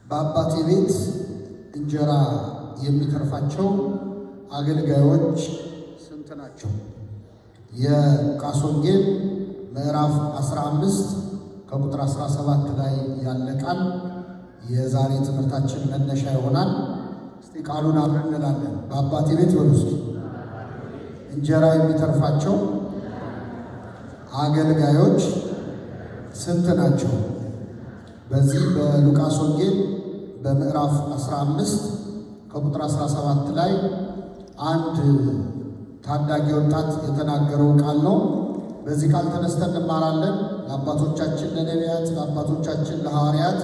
በአባቴ ቤት እንጀራ የሚተርፋቸው አገልጋዮች ስንት ናቸው? የሉቃስ ወንጌል ምዕራፍ 15 ከቁጥር 17 ላይ ያለ ቃል የዛሬ ትምህርታችን መነሻ ይሆናል። እስቲ ቃሉን አብረን እንላለን። በአባቴ ቤት በውስጥ እንጀራ የሚተርፋቸው አገልጋዮች ስንት ናቸው? በዚህ በሉቃስ ወንጌል በምዕራፍ 15 ከቁጥር 17 ላይ አንድ ታዳጊ ወጣት የተናገረው ቃል ነው። በዚህ ቃል ተነስተን እንማራለን። ለአባቶቻችን ለነቢያት፣ ለአባቶቻችን ለሐዋርያት፣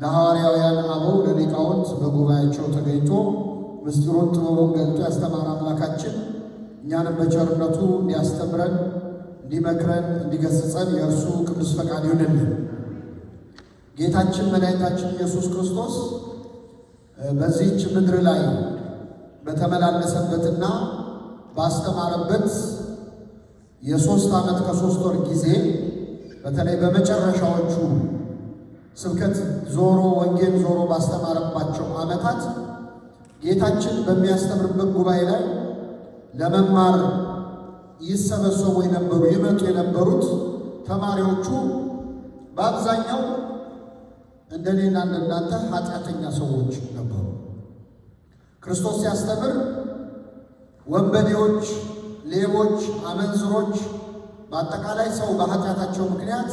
ለሐዋርያውያን አበው፣ ለሊቃውንት በጉባኤያቸው ተገኝቶ ምስጢሩን ጥበቡን ገልጦ ያስተማረ አምላካችን እኛንም በቸርነቱ እንዲያስተምረን፣ እንዲመክረን፣ እንዲገስጸን የእርሱ ቅዱስ ፈቃድ ይሁንልን። ጌታችን መድኃኒታችን ኢየሱስ ክርስቶስ በዚህች ምድር ላይ በተመላለሰበትና ባስተማረበት የ3 ዓመት ከ3 ወር ጊዜ በተለይ በመጨረሻዎቹ ስብከት ዞሮ ወንጌል ዞሮ ባስተማረባቸው ዓመታት ጌታችን በሚያስተምርበት ጉባኤ ላይ ለመማር ይሰበሰቡ የነበሩ ይመጡ የነበሩት ተማሪዎቹ በአብዛኛው እንደኔና እንደናንተ ኃጢአተኛ ሰዎች ነበሩ። ክርስቶስ ሲያስተምር ወንበዴዎች፣ ሌቦች፣ አመንዝሮች፣ በአጠቃላይ ሰው በኃጢአታቸው ምክንያት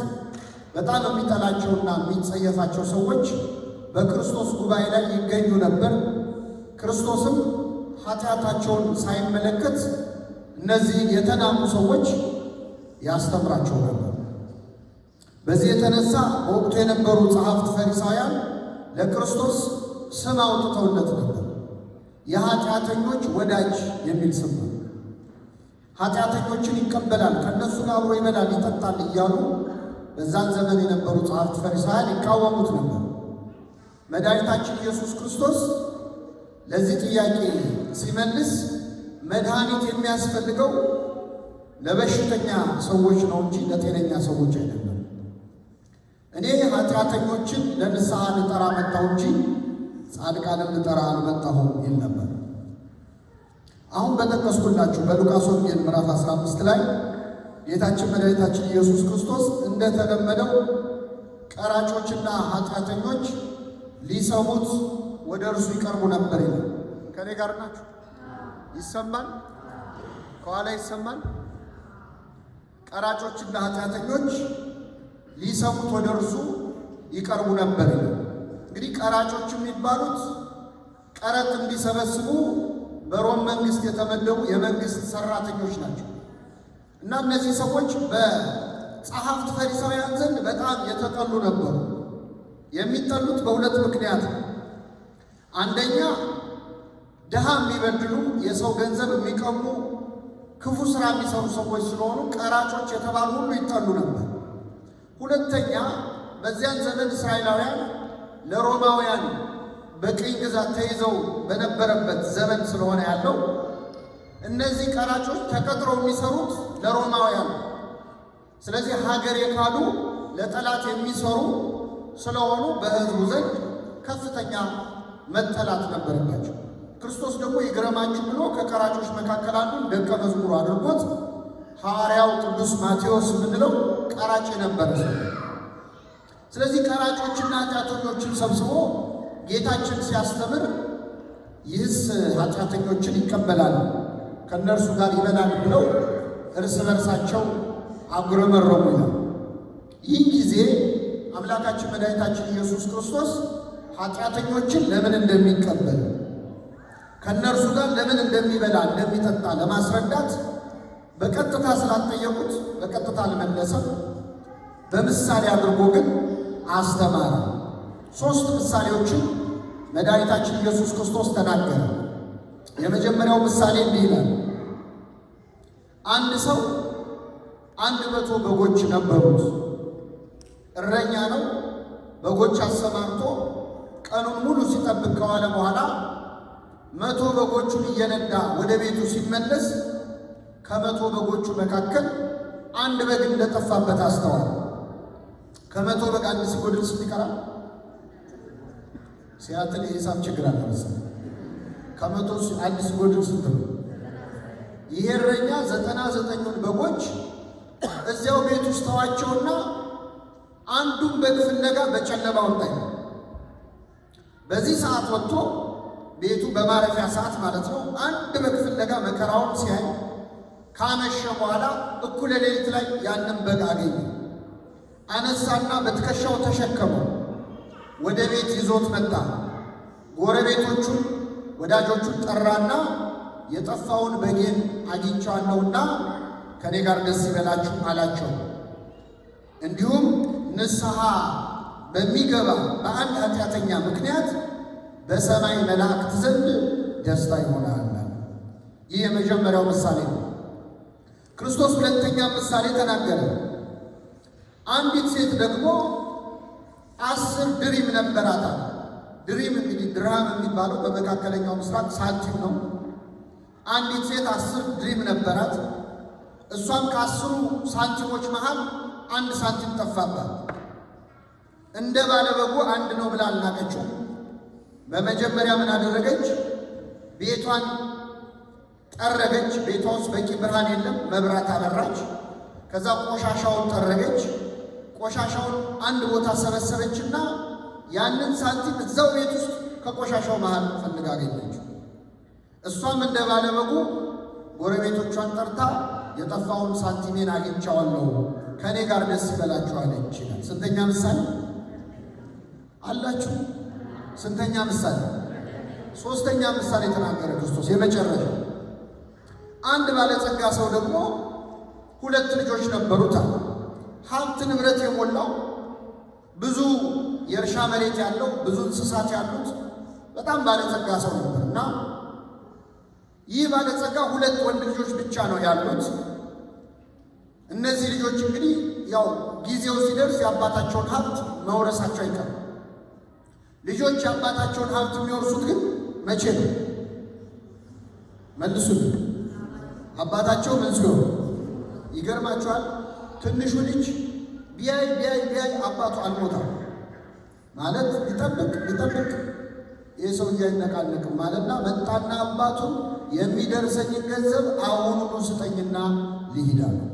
በጣም የሚጠላቸውና የሚጸየፋቸው ሰዎች በክርስቶስ ጉባኤ ላይ ይገኙ ነበር። ክርስቶስም ኃጢአታቸውን ሳይመለከት እነዚህ የተናቁ ሰዎች ያስተምራቸው ነበር። በዚህ የተነሳ በወቅቱ የነበሩ ጸሐፍት ፈሪሳውያን ለክርስቶስ ስም አውጥተውለት ነበር። የኃጢአተኞች ወዳጅ የሚል ስም ነው። ኃጢአተኞችን ይቀበላል፣ ከእነሱ ጋር አብሮ ይበላል፣ ይጠጣል እያሉ በዛን ዘመን የነበሩ ጸሐፍት ፈሪሳውያን ይቃወሙት ነበር። መድኃኒታችን ኢየሱስ ክርስቶስ ለዚህ ጥያቄ ሲመልስ መድኃኒት የሚያስፈልገው ለበሽተኛ ሰዎች ነው እንጂ ለጤነኛ ሰዎች አይደለም። እኔ ኃጢአተኞችን ለንስሐ ልጠራ መጣሁ እንጂ ጻድቃንን ልጠራ አልመጣሁም ይል ነበር። አሁን በጠቀስኩላችሁ በሉቃስ ወንጌል ምዕራፍ 15 ላይ ጌታችን መድኃኒታችን ኢየሱስ ክርስቶስ እንደተለመደው ቀራጮችና ኃጢአተኞች ሊሰሙት ወደ እርሱ ይቀርቡ ነበር ይላል። ከኔ ጋር ናችሁ? ይሰማል? ከኋላ ይሰማል? ቀራጮችና ኃጢአተኞች ሊሰሙት ወደ እርሱ ይቀርቡ ነበር ይላል። እንግዲህ ቀራጮች የሚባሉት ቀረጥ እንዲሰበስቡ በሮም መንግስት የተመደቡ የመንግስት ሰራተኞች ናቸው እና እነዚህ ሰዎች በጸሐፍት ፈሪሳውያን ዘንድ በጣም የተጠሉ ነበሩ። የሚጠሉት በሁለት ምክንያት ነው። አንደኛ ድሃ የሚበድሉ፣ የሰው ገንዘብ የሚቀሙ፣ ክፉ ስራ የሚሰሩ ሰዎች ስለሆኑ ቀራጮች የተባሉ ሁሉ ይጠሉ ነበር። ሁለተኛ በዚያን ዘመን እስራኤላውያን ለሮማውያን በቅኝ ግዛት ተይዘው በነበረበት ዘመን ስለሆነ ያለው እነዚህ ቀራጮች ተቀጥረው የሚሰሩት ለሮማውያን፣ ስለዚህ ሀገር የካዱ ለጠላት የሚሰሩ ስለሆኑ በሕዝቡ ዘንድ ከፍተኛ መጠላት ነበረባቸው። ክርስቶስ ደግሞ ይግረማችሁ ብሎ ከቀራጮች መካከል አንዱን ደቀ መዝሙሩ አድርጎት ሐዋርያው ቅዱስ ማቴዎስ የምንለው ቀራጭ ነበረ። ስለዚህ ቀራጮችና ኃጢአተኞችን ሰብስቦ ጌታችን ሲያስተምር ይህስ ኃጢአተኞችን ይቀበላል፣ ከእነርሱ ጋር ይበላል ብለው እርስ በርሳቸው አጉረመረሙ ይላል። ይህ ጊዜ አምላካችን መድኃኒታችን ኢየሱስ ክርስቶስ ኃጢአተኞችን ለምን እንደሚቀበል ከእነርሱ ጋር ለምን እንደሚበላ እንደሚጠጣ ለማስረዳት በቀጥታ ስላልጠየቁት በቀጥታ አልመለሰም። በምሳሌ አድርጎ ግን አስተማረ። 3 ምሳሌዎችን መድኃኒታችን ኢየሱስ ክርስቶስ ተናገረ። የመጀመሪያው ምሳሌ እንዲህ ይላል። አንድ ሰው 100 በጎች ነበሩት። እረኛ ነው። በጎች አሰማርቶ ቀኑን ሙሉ ሲጠብቅ ከዋለ በኋላ 100 በጎቹን እየነዳ ወደ ቤቱ ሲመለስ ከ100 በጎቹ መካከል አንድ በግ እንደጠፋበት አስተዋለ። ከ100 በግ አንድ ሲጎድል ስንት ይቀራል? ሲያትል የሂሳብ ችግር አለ መሰለኝ። ከመቶ አንድ ሲጎድል ስንት ነው? ይሄ እረኛ 99ን በጎች እዚያው ቤት ውስጥ ተዋቸውና አንዱን በግ ፍለጋ በጨለማ ወጣ። በዚህ ሰዓት ወጥቶ ቤቱ በማረፊያ ሰዓት ማለት ነው አንድ በግ ፍለጋ መከራውን ሲያይ ካመሸ በኋላ እኩለ ሌሊት ላይ ያንን በግ አገኘ። አነሳና በትከሻው ተሸከመው ወደ ቤት ይዞት መጣ። ጎረቤቶቹን ወዳጆቹን ጠራና የጠፋውን በጌን አግኝቻለሁና ከኔ ጋር ደስ ይበላችሁ አላቸው። እንዲሁም ንስሐ በሚገባ በአንድ ኃጢአተኛ ምክንያት በሰማይ መላእክት ዘንድ ደስታ ይሆናል። ይህ የመጀመሪያው ምሳሌ ነው። ክርስቶስ ሁለተኛ ምሳሌ ተናገረ። አንዲት ሴት ደግሞ 10 ድሪም ነበራት። ድሪም እንግዲህ ድርሃም የሚባለው በመካከለኛው ምስራቅ ሳንቲም ነው። አንዲት ሴት 10 ድሪም ነበራት። እሷም ከ10 ሳንቲሞች መሃል 1 ሳንቲም ጠፋባት። እንደ ባለበጉ አንድ ነው ብላ አልናቀችው። በመጀመሪያ ምን አደረገች? ቤቷን ጠረገች። ቤቷ ውስጥ በቂ ብርሃን የለም፣ መብራት አበራች። ከዛ ቆሻሻውን ጠረገች። ቆሻሻውን አንድ ቦታ ሰበሰበችና ያንን ሳንቲም እዛው ቤት ውስጥ ከቆሻሻው መሃል ፈልጋ አገኘች። እሷም እንደ ባለበጉ ጎረቤቶቿን ጠርታ የጠፋውን ሳንቲሜን አግኝቻለሁ፣ ከኔ ጋር ደስ ይበላችሁ አለች ይላል። ስንተኛ ምሳሌ አላችሁ? ስንተኛ ምሳሌ? ሶስተኛ ምሳሌ ተናገረ ክርስቶስ የመጨረሻ። አንድ ባለጸጋ ሰው ደግሞ 2 ልጆች ነበሩት። ሀብት ንብረት የሞላው ብዙ የእርሻ መሬት ያለው ብዙ እንስሳት ያሉት በጣም ባለጸጋ ሰው ነበር እና ይህ ባለጸጋ 2 ወንድ ልጆች ብቻ ነው ያሉት። እነዚህ ልጆች እንግዲህ ያው ጊዜው ሲደርስ የአባታቸውን ሀብት መውረሳቸው አይቀርም። ልጆች የአባታቸውን ሀብት የሚወርሱት ግን መቼ ነው? መልሱልኝ። አባታቸው ምን ሲሆን? ይገርማቸዋል። ትንሹ ልጅ ቢያይ አባቱ አልሞታም ማለት ሊጠብቅ ይህ ሰውዬ አይነቃነቅም ማለትና መጣና አባቱን የሚደርሰኝን ገንዘብ አሁኑኑ ስጠኝና ልሂድ አለው።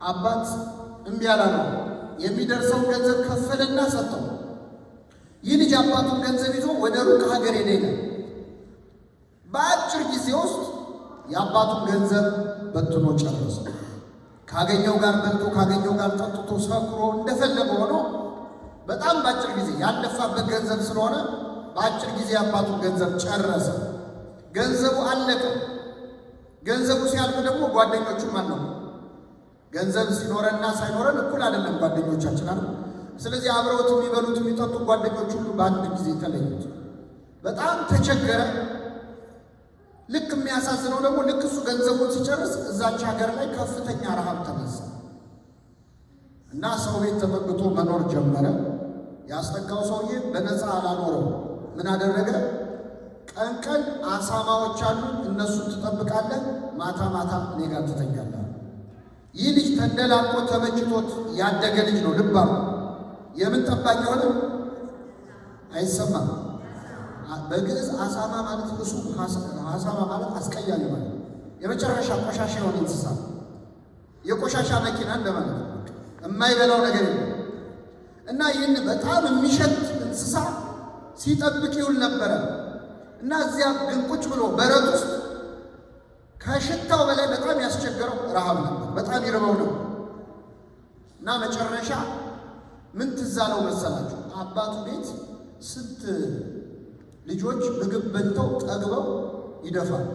አባት እምቢ አላለው። የሚደርሰውን ገንዘብ ከፈለና ሰጠው። ይህ ልጅ አባቱን ገንዘብ ይዞ ወደ ሩቅ ሀገር ሄደ። በአጭር ጊዜ ውስጥ የአባቱን ገንዘብ በትኖ ጨረሰ። ካገኘው ጋር በልቶ ካገኘው ጋር ጠጥቶ ሰክሮ እንደፈለገ ሆኖ በጣም በአጭር ጊዜ ያለፋበት ገንዘብ ስለሆነ በአጭር ጊዜ የአባቱን ገንዘብ ጨረሰ። ገንዘቡ አለቀ። ገንዘቡ ሲያልቅ ደግሞ ጓደኞቹም አለው። ገንዘብ ሲኖረንና ሳይኖረን እኩል አይደለም ጓደኞቻችን አሉ። ስለዚህ አብረውት የሚበሉት የሚጠጡ ጓደኞች ሁሉ በአንድ ጊዜ ተለዩት። በጣም ተቸገረ። ልክ የሚያሳዝነው ደግሞ ልክ እሱ ገንዘቡን ሲጨርስ እዛች ሀገር ላይ ከፍተኛ ረሃብ ተነሳ እና ሰው ቤት ተጠግቶ መኖር ጀመረ። ያስጠጋው ሰውዬ በነፃ አላኖረው። ምን አደረገ? ቀን ቀን አሳማዎች አሉ፣ እነሱን ትጠብቃለህ፣ ማታ ማታ እኔ ጋር ትተኛለህ። ይህ ልጅ ተንደላቆ ተመችቶት ያደገ ልጅ ነው። ልባ የምን ጠባቂ ሆነ? አይሰማም። በግዕዝ አሳማ ማለት እሱ አሳማ ማለት አስቀያሚ ማለት የመጨረሻ ቆሻሻ የሆነ እንስሳ፣ የቆሻሻ መኪና እንደማለት ነው። የማይበላው ነገር የለም እና ይህን በጣም የሚሸት እንስሳ ሲጠብቅ ይውል ነበረ እና እዚያ ግን ቁጭ ብሎ በረት ውስጥ ከሽታው በላይ በጣም ያስቸገረው ረሃብ ነበር። በጣም ይርበው ነው እና መጨረሻ ምን ትዝ አለው መሰላችሁ? አባቱ ቤት ስንት ልጆች ምግብ በልተው ጠግበው ይደፋሉ።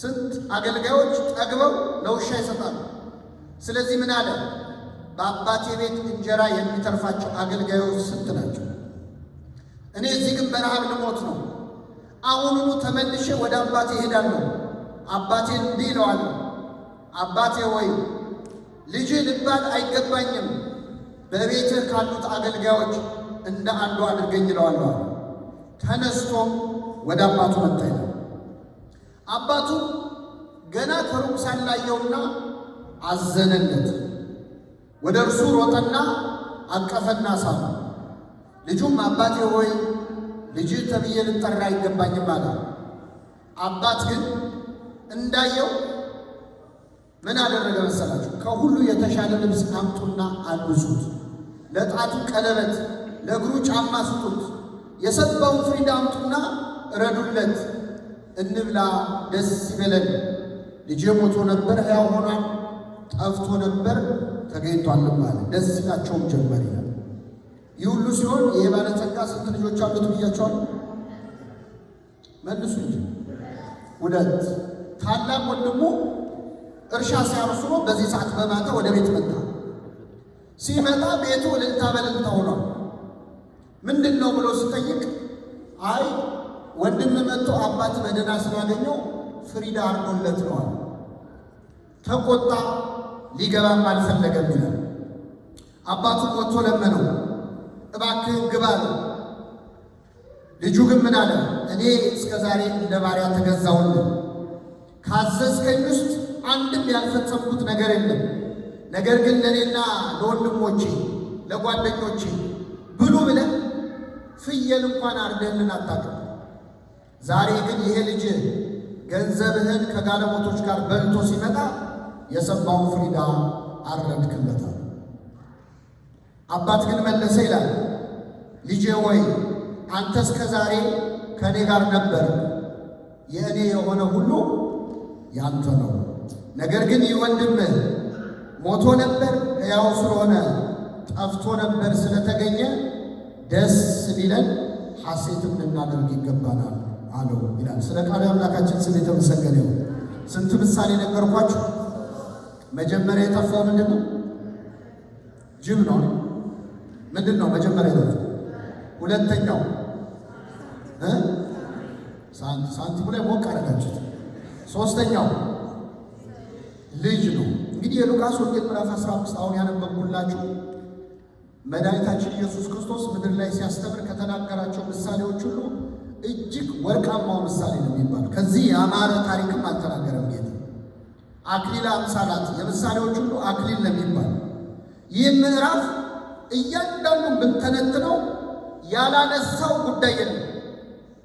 ስንት አገልጋዮች ጠግበው ለውሻ ይሰጣሉ። ስለዚህ ምን አለ? በአባቴ ቤት እንጀራ የሚተርፋቸው አገልጋዮች ስንት ናቸው? እኔ እዚህ ግን በረሃብ ልሞት ነው። አሁኑኑ ተመልሼ ወደ አባቴ እሄዳለሁ። አባቴን እንዲህ እለዋለሁ፣ አባቴ ወይ ልጅ ልባል አይገባኝም፣ በቤትህ ካሉት አገልጋዮች እንደ አንዱ አድርገኝ እለዋለሁ። ተነስቶም ወደ አባቱ መጣ ይላል። አባቱ ገና ከሩቅ ሳላየውና አዘነለት። ወደ እርሱ ሮጠና አቀፈና ሳመው። ልጁም አባቴ ሆይ ልጅ ተብዬ ልጠራ አይገባኝም አለ። አባት ግን እንዳየው ምን አደረገ መሰላችሁ? ከሁሉ የተሻለ ልብስ አምጡና አልብሱት፣ ለጣቱ ቀለበት፣ ለእግሩ ጫማ ስጡት፣ የሰባውን ፍሪዳ አምጡና እረዱለት፣ እንብላ ደስ ይበለን። ልጄ ሞቶ ነበር ሕያው ሆኗል፣ ጠፍቶ ነበር ተገኝቷልም አለ። ደስ ይላቸውም ጀመር ይላል። ይህ ሁሉ ሲሆን ይሄ ባለጸጋ ስንት ልጆች አሉት ብያቸዋለሁ? መልሱ እንጂ ሁለት። ታላቅ ወንድሙ እርሻ ሲያርሱ ነው። በዚህ ሰዓት በማታ ወደ ቤት መጣ። ሲመጣ ቤቱ እልልታ በእልልታ ሆኗል። ምንድን ነው ብሎ ሲጠይቅ አይ ወንድም መጥቶ አባት በደህና ስላገኘው ፍሪዳ አርጎለት ነዋል። ተቆጣ፣ ሊገባም አልፈለገም ይላል። አባቱ ወጥቶ ለመነው፣ እባክህን ግባ አለው። ልጁ ግን ምን አለ? እኔ እስከ ዛሬ እንደ ባሪያ ተገዛሁልህ፣ ካዘዝከኝ ውስጥ አንድም ያልፈጸምኩት ነገር የለም። ነገር ግን ለእኔና ለወንድሞቼ ለጓደኞቼ ብሉ ብለህ ፍየል እንኳን አርደህልን አታውቅም። ዛሬ ግን ይሄ ልጅ ገንዘብህን ከጋለሞቶች ጋር በልቶ ሲመጣ የሰባውን ፍሪዳ አረድክለታል። አባት ግን መለሰ ይላል፣ ልጄ ሆይ አንተ እስከ ዛሬ ከእኔ ጋር ነበር፣ የእኔ የሆነ ሁሉ ያንተ ነው። ነገር ግን ይህ ወንድምህ ሞቶ ነበር ሕያው ስለሆነ፣ ጠፍቶ ነበር ስለተገኘ ደስ ሊለን ሐሴትም ልናደርግ ይገባናል አለው ይላል። ስለ ቃሉ አምላካችን ስም የተመሰገነ ይሁን። ስንት ምሳሌ ነገርኳችሁ። መጀመሪያ የጠፋው ምንድን ነው? ጅብ ነው። ምንድን ነው መጀመሪያ የጠፋው? ሁለተኛው ሳንቲሙ ላይ ሞቅ አደረጋችሁት። ሶስተኛው ልጅ ነው። እንግዲህ የሉቃስ ወንጌል ምዕራፍ 15 አሁን ያነበብኩላችሁ መድኃኒታችን ኢየሱስ ክርስቶስ ምድር ላይ ሲያስተምር ከተናገራቸው ምሳሌዎች ሁሉ እጅግ ወርቃማው ምሳሌ ነው የሚባለው። ከዚህ የአማረ ታሪክም አልተናገረም ጌታ። አክሊለ አምሳላት የምሳሌዎች ሁሉ አክሊል ነው የሚባለው። ይህ ምዕራፍ እያንዳንዱን ብንተነትነው ያላነሳው ጉዳይ የለም።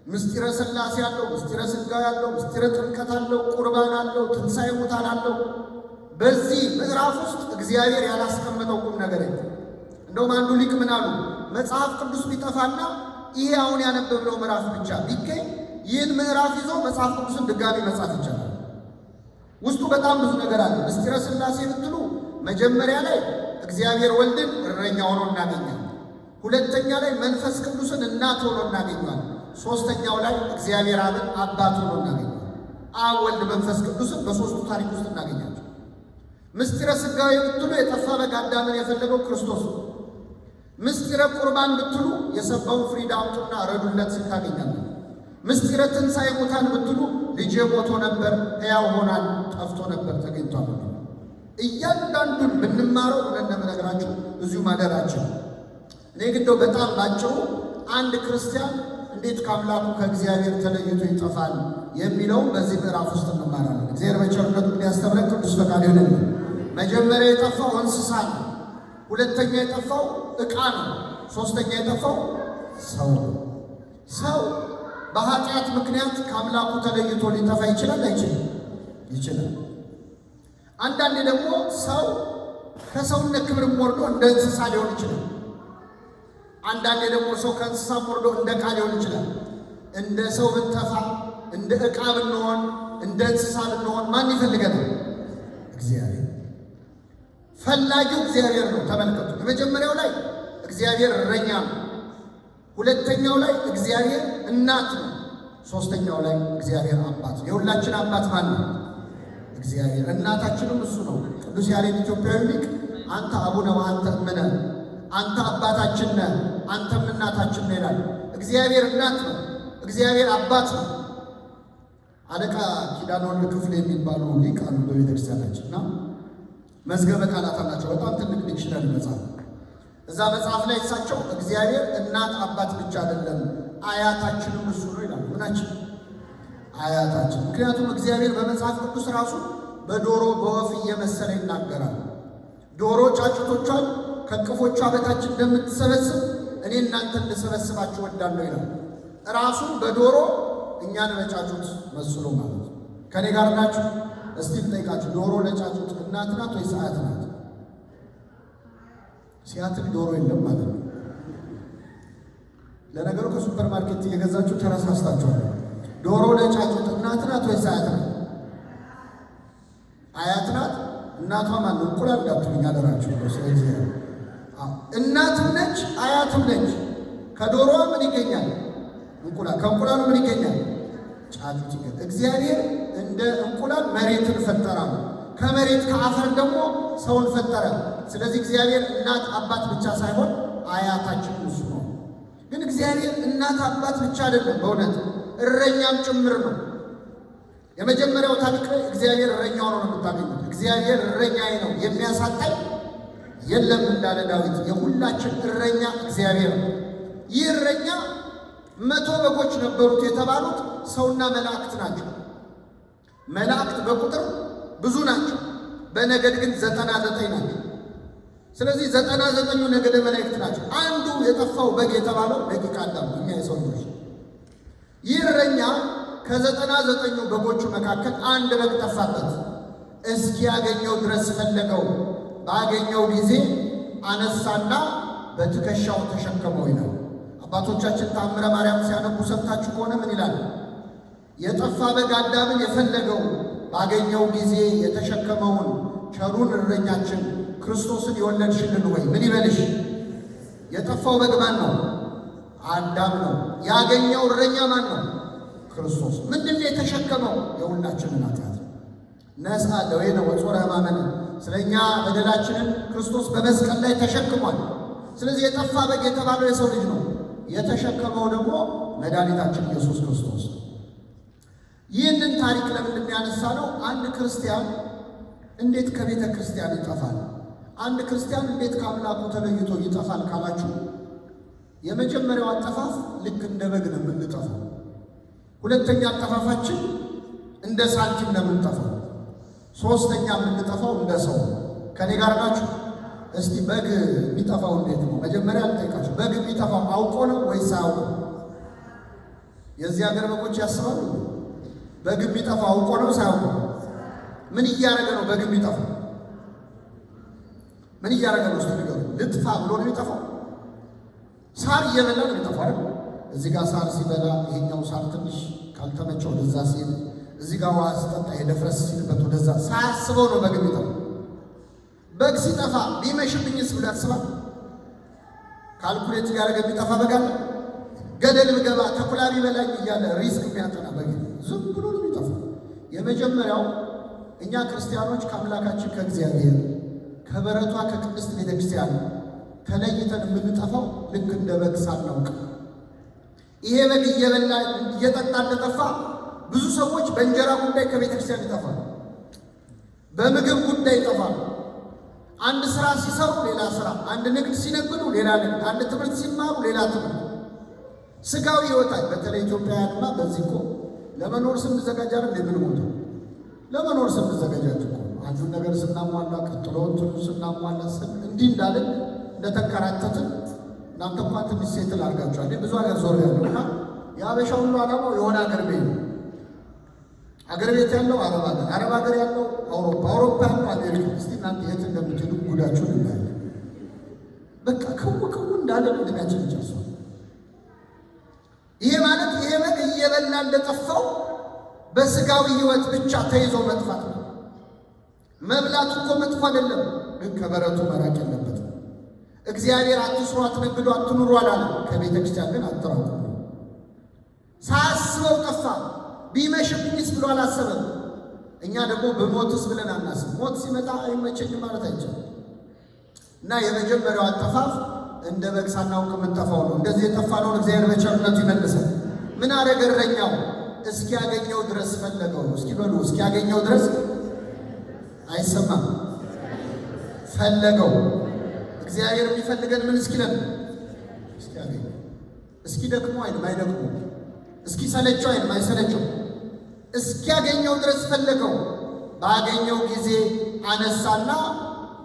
ምስጢረ ሥላሴ አለው፣ ምስጢረ ሥጋዌ አለው፣ ምስጢረ ጥምቀት አለው፣ ቁርባን አለው፣ ትንሣኤ ሙታን አለው። በዚህ ምዕራፍ ውስጥ እግዚአብሔር ያላስቀመጠው ቁም ነገር የለም። እንደውም አንዱ ሊቅ ምን አሉ? መጽሐፍ ቅዱስ ቢጠፋና ይሄ አሁን ያነበብነው ምዕራፍ ብቻ ቢገኝ ይህን ምዕራፍ ይዞ መጽሐፍ ቅዱስን ድጋሚ መጻፍ ይቻላል። ውስጡ በጣም ብዙ ነገር አለ። ምስጢረ ሥላሴ ብትሉ መጀመሪያ ላይ እግዚአብሔር ወልድን እረኛ ሆኖ እናገኛለን። ሁለተኛ ላይ መንፈስ ቅዱስን እናት ሆኖ እናገኘዋለን። ሶስተኛው ላይ እግዚአብሔር አብን አባት ሆኖ እናገኛለን። አብ፣ ወልድ፣ መንፈስ ቅዱስን በሶስቱ ታሪክ ውስጥ እናገኛለን። ምስጢረ ሥጋዌ ብትሉ የጠፋ በግ አዳምን የፈለገው ክርስቶስ ነው። ምስጢረ ቁርባን ብትሉ የሰባውን ፍሪዳ አምጡና ረዱለት ሲል ታገኛለን። ምስጢረ ትንሣኤ ሙታን ብትሉ ልጄ ሞቶ ነበር ሕያው ሆኗል፣ ጠፍቶ ነበር ተገኝቷል። እያንዳንዱን ብንማረው ብለን እንደምነግራችሁ እዚሁ ማደራችን። እኔ ግደው በጣም ባጭሩ አንድ ክርስቲያን እንዴት ከአምላኩ ከእግዚአብሔር ተለይቶ ይጠፋል የሚለውም በዚህ ምዕራፍ ውስጥ እንማራለን። እግዚአብሔር በቸርነቱ እንዲያስተምረን ቅዱስ ፈቃድ ይሁንልን። መጀመሪያ የጠፋው እንስሳ ነው። ሁለተኛ የጠፋው ዕቃ ነው። ሶስተኛ የጠፋው ሰው ነው። ሰው በኃጢአት ምክንያት ከአምላኩ ተለይቶ ሊጠፋ ይችላል አይችልም? ይችላል። አንዳንዴ ደግሞ ሰው ከሰውነት ክብርም ወርዶ እንደ እንስሳ ሊሆን ይችላል። አንዳንዴ ደግሞ ሰው ከእንስሳም ወርዶ እንደ ዕቃ ሊሆን ይችላል። እንደ ሰው ብንጠፋ፣ እንደ ዕቃ ብንሆን፣ እንደ እንስሳ ብንሆን ማን ይፈልገናል? እግዚአብሔር። ፈላጊው እግዚአብሔር ነው። ተመልከቱ። የመጀመሪያው ላይ እግዚአብሔር እረኛ ነው። ሁለተኛው ላይ እግዚአብሔር እናት ነው። ሶስተኛው ላይ እግዚአብሔር አባት ነው። የሁላችን አባት ማን ነው? እግዚአብሔር። እናታችንም እሱ ነው። ቅዱስ ያሬድ ኢትዮጵያዊ ሊቅ አንተ አቡነ ወአንተ እምነ፣ አንተ አባታችን ነህ አንተም እናታችን ነህ ይላል። እግዚአብሔር እናት ነው። እግዚአብሔር አባት ነው። አለቃ ኪዳነ ወልድ ክፍሌ የሚባሉ ሊቅ አሉ በቤተክርስቲያናችን እና መዝገበ ቃላት አላቸው። በጣም ትልቅ ዲክሽነሪ መጽሐፍ። እዛ መጽሐፍ ላይ እሳቸው እግዚአብሔር እናት አባት ብቻ አይደለም አያታችንም እሱ ነው ይላሉ። ምናችን? አያታችን። ምክንያቱም እግዚአብሔር በመጽሐፍ ቅዱስ ራሱ በዶሮ በወፍ እየመሰለ ይናገራል። ዶሮ ጫጩቶቿን ከቅፎቿ በታች እንደምትሰበስብ እኔ እናንተን ልሰበስባችሁ ወዳለሁ ይላል። ራሱን በዶሮ እኛን በጫጩት መስሎ ማለት ነው። ከኔ ጋር ናችሁ? እስቲ ልጠይቃችሁ፣ ዶሮ ለጫጩት እናት ናት ወይስ አያት ናት? ሲያትል ዶሮ የለም ማለት ነው። ለነገሩ ከሱፐር ማርኬት እየገዛችሁ ተረሳስታችኋል። ዶሮ ለጫጩት እናት ናት ወይስ አያት ናት? አያት ናት። እናቷ ማን ነው? እንቁላል እንዳትሉኝ አደራችሁ። ስለዚህ እናትም ነች አያትም ነች። ከዶሮዋ ምን ይገኛል? እንቁላል። ከእንቁላሉ ምን ይገኛል? ጫጩት ይገኛል። እግዚአብሔር እንደ እንቁላል መሬትን ፈጠረ፣ ከመሬት ከአፈር ደግሞ ሰውን ፈጠረ። ስለዚህ እግዚአብሔር እናት አባት ብቻ ሳይሆን አያታችን እሱ ነው። ግን እግዚአብሔር እናት አባት ብቻ አይደለም፣ በእውነት እረኛም ጭምር ነው። የመጀመሪያው ታሪክ ላይ እግዚአብሔር እረኛው ነው የምታገኙት። እግዚአብሔር እረኛዬ ነው የሚያሳጣኝ የለም እንዳለ ዳዊት፣ የሁላችን እረኛ እግዚአብሔር ነው። ይህ እረኛ 100 በጎች ነበሩት የተባሉት ሰውና መላእክት ናቸው። መላእክት በቁጥር ብዙ ናቸው፣ በነገድ ግን 99 ናቸው። ስለዚህ 99ኙ ነገደ መላእክት ናቸው። አንዱ የጠፋው በግ የተባለው ደቂቀ አዳም እኛ የሰው ልጆች። ይህ እረኛ ከ99ኙ በጎቹ መካከል አንድ በግ ጠፋበት። እስኪያገኘው ድረስ ፈለገው። ባገኘው ጊዜ አነሳና በትከሻው ተሸከመው ይላል። አባቶቻችን ተአምረ ማርያም ሲያነቡ ሰምታችሁ ከሆነ ምን ይላል? የጠፋ በግ አዳምን የፈለገው ባገኘው ጊዜ የተሸከመውን ቸሩን እረኛችን ክርስቶስን የወለድሽልን ወይ ምን ይበልሽ? የጠፋው በግ ማን ነው? አዳም ነው። ያገኘው እረኛ ማን ነው? ክርስቶስ። ምንድን ነው የተሸከመው? የሁላችንን ኃጢአት ነሳ ደዌነ ወጾረ ሕማመነ። ስለኛ በደላችንን ክርስቶስ በመስቀል ላይ ተሸክሟል። ስለዚህ የጠፋ በግ የተባለው የሰው ልጅ ነው። የተሸከመው ደግሞ መድኃኒታችን ኢየሱስ ክርስቶስ ነው። ይህንን ታሪክ ለምንድን ያነሳ ነው? አንድ ክርስቲያን እንዴት ከቤተ ክርስቲያን ይጠፋል? አንድ ክርስቲያን እንዴት ከአምላኩ ተለይቶ ይጠፋል ካላችሁ፣ የመጀመሪያው አጠፋፍ ልክ እንደ በግ ነው የምንጠፋው። ሁለተኛ አጠፋፋችን እንደ ሳንቲም ነው የምንጠፋው። ሶስተኛ የምንጠፋው እንደ ሰው። ከኔ ጋር ናችሁ? እስቲ በግ የሚጠፋው እንዴት ነው? መጀመሪያ ልጠይቃችሁ፣ በግ የሚጠፋው አውቆ ነው ወይስ አያውቁ? የዚህ ሀገር በጎች ያስባሉ። በግ የሚጠፋው አውቆ ነው ሳያውቁ? ምን እያደረገ ነው በግ የሚጠፋው? ምን እያደረገ ነው? እስቲ ንገሩ። ልጥፋ ብሎ ነው የሚጠፋው? ሳር እየበላ ነው የሚጠፋው አይደል? እዚህ ጋር ሳር ሲበላ ይሄኛው ሳር ትንሽ ካልተመቸው ወደዛ ሲል፣ እዚህ ጋር ውሃ ሲጠጣ የደፍረስ ሲልበት ወደዛ፣ ሳያስበው ነው በግ የሚጠፋው። በግ ሲጠፋ ቢመሽብኝስ ብሎ ያስባል? ካልኩሌት እያደረገ የሚጠፋ በግ አለ? ገደል ብገባ ተኩላ ቢበላኝ እያለ ሪስክ የሚያጠና በግ ዝም ብሎ ነው የሚጠፋው። የመጀመሪያው እኛ ክርስቲያኖች ከአምላካችን ከእግዚአብሔር ከበረቷ ከቅድስት ቤተ ክርስቲያን ተለይተን የምንጠፋው ልክ እንደ በግ ሳናውቅ። ይሄ በግ እየበላ እየጠጣ እንደጠፋ ብዙ ሰዎች በእንጀራ ጉዳይ ከቤተ ክርስቲያን ይጠፋሉ፣ በምግብ ጉዳይ ይጠፋሉ። አንድ ስራ ሲሰሩ ሌላ ስራ፣ አንድ ንግድ ሲነግዱ ሌላ ንግድ፣ አንድ ትምህርት ሲማሩ ሌላ ትምህርት። ስጋዊ ህይወታል። በተለይ ኢትዮጵያውያንማ በዚህ እኮ ለመኖር ስንዘጋጅ አይደል የምንሞተው? ለመኖር ስንዘጋጃጅ እኮ አንዱን ነገር ስናሟላ ቀጥሎ እንትኑ ስናሟላ እንዲህ እንዳለን እንደተንከራተትን። እናንተ እንኳን ትንሽ ሴትል አድርጋችኋል። ብዙ ሀገር ዞር ያለውና የአበሻ ሁሉ ዓላማው የሆነ ሀገር ቤት ነው። አገር ቤት ያለው አረብ ሀገር፣ አረብ ሀገር ያለው አውሮፓ፣ አውሮፓ ያለው አሜሪካ። እስቲ እናንተ የት እንደምትሄዱ ጉዳችሁን እናያለን። በቃ ክው እንዳለ ምድናችን ይጨርሷል። ይሄ ማለት ይሄ በግ እየበላ እንደጠፋው በስጋዊ ህይወት ብቻ ተይዞ መጥፋት ነው። መብላቱ እኮ መጥፎ አይደለም፣ ግን ከበረቱ መራቅ የለበትም። እግዚአብሔር አትስሩ፣ አትነግዱ፣ አትኑሩ አላለም። ከቤተ ክርስቲያን ግን አትራቁ። ሳያስበው ጠፋ። ቢመሽብኝስ ብሎ አላሰበም። እኛ ደግሞ በሞትስ ብለን አናስብ። ሞት ሲመጣ አይመቸኝም ማለት አይቻልም። እና የመጀመሪያው አጠፋፍ እንደ በግ ሳናውቅ የምንጠፋው ነው። እንደዚህ የጠፋነውን እግዚአብሔር በቸርነቱ ይመልሳል። ምን አደረገ እረኛው? እስኪያገኘው ድረስ ፈለገው። እስኪ በሉ እስኪያገኘው ድረስ አይሰማም፣ ፈለገው። እግዚአብሔር የሚፈልገን ምን እስኪለን? እስኪያገኘው። እስኪ ደክሞ አይልም አይደክሞ፣ እስኪ ሰለቸው አይልም አይሰለቸው፣ እስኪያገኘው ድረስ ፈለገው። ባገኘው ጊዜ አነሳና